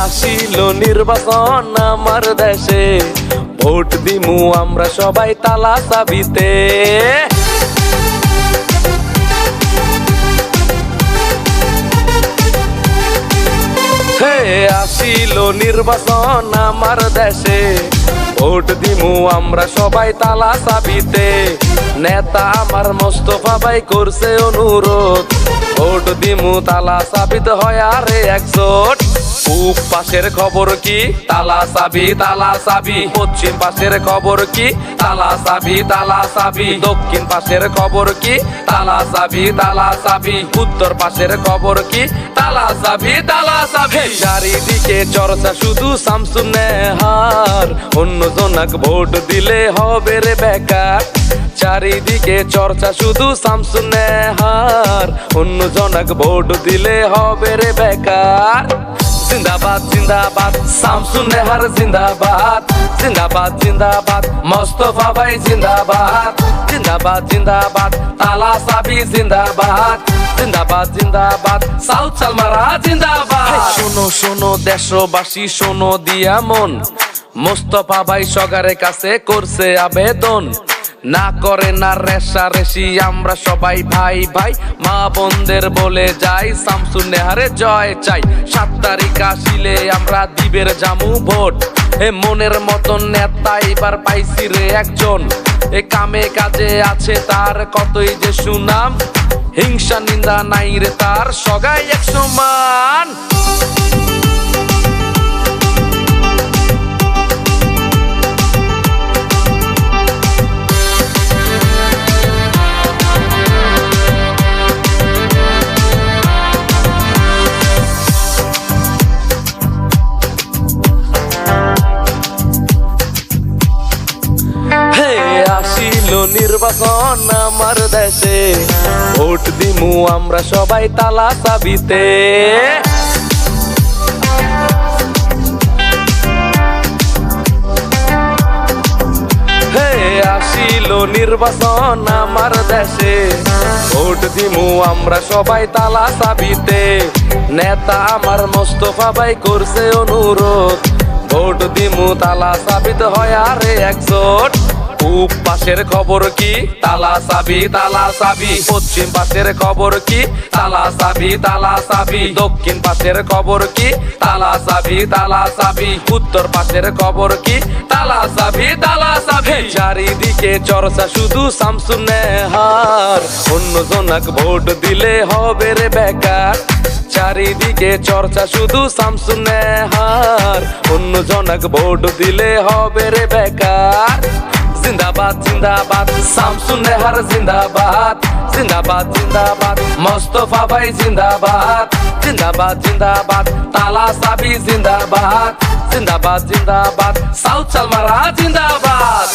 আসিল নির্বাচন আমার দেশে, ভোট দিমু আমরা সবাই তালা চাবিতে। আসিল নির্বাচন আমার দেশে, ভোট দিমু আমরা সবাই তালা চাবিতে। নেতা আমার মোস্তফা ভাই করছে অনুরোধ, ভোট দিমু তালা চাবিতে হয় আরে একজোট। পূব পাশের খবর কি তালা চাবি তালা চাবি, পশ্চিম পাশের খবর কি তালা চাবি তালা চাবি, দক্ষিণ পাশের খবর কি তালা চাবি তালা চাবি, উত্তর পাশের খবর কি তালা চাবি তালা চাবি। চারিদিকে চর্চা শুধু শামসুন নেহার, অন্য জনক ভোট দিলে হবে রে বেকার। চারিদিকে চর্চা শুধু শামসুন নেহার, অন্য জনক ভোট দিলে হবে রে বেকার। জিন্দাবাদ জিন্দাবাদ শামসুন নেহার জিন্দাবাদ, জিন্দাবাদ জিন্দাবাদ মোস্তফা ভাই জিন্দাবাদ, জিন্দাবাদ জিন্দাবাদ তালা চাবি জিন্দাবাদ, জিন্দাবাদ জিন্দাবাদ সাউথ সালমারা জিন্দাবাদ। শোনো শোনো দেশবাসী শোনো দিয়া মন, মোস্তফা ভাই সরকারের কাছে করছে আবেদন। না করে না রেশারেশি আমরা সবাই ভাই ভাই, মা বোনদের বলে যাই শামসুন নেহারে জয় চাই। 7 তারিখ আসিলে আমরা দিবের জামু ভোট, এ মনের মতন নেতা এবার পাইছি রে একজন। এ কামে কাজে আছে তার কতই যে সুনাম, হিংসা নিন্দা নাই রে তার সগাই এক সমান। আসিল নির্বাচন আমার দেশে, ভোট দিমু আমরা সবাই তালা চাবিতে। আসিল নির্বাচন আমার দেশে, ভোট দিমু আমরা সবাই তালা চাবিতে। নেতা আমার মোস্তফা ভাই করছে অনুরোধ, ভোট দিমু তালা চাবিতে হয় আরে একজোট। পূব পাশের খবর কি তালা চাবি তালা চাবি, পশ্চিম পাশের খবর কি তালা চাবি তালা চাবি, দক্ষিণ পাশের খবর কি তালা চাবি তালা চাবি, উত্তর পাশের খবর কি তালা চাবি তালা চাবি। চারিদিকে চর্চা শুধু শামসুন নেহার, অন্য জনক ভোট দিলে হবে রে বেকার। চারিদিকে চর্চা শুধু শামসুন নেহার, অন্য জনক ভোট দিলে হবে রে বেকার। জিন্দাবাদ জিন্দাবাদ শামসুন নেহার জিন্দাবাদ, জিন্দাবাদ জিন্দাবাদ মোস্তফা ভাই জিন্দাবাদ, জিন্দাবাদ জিন্দাবাদ তালা চাবি জিন্দাবাদ, জিন্দাবাদ জিন্দাবাদ সাউথ সালমারা জিন্দাবাদ।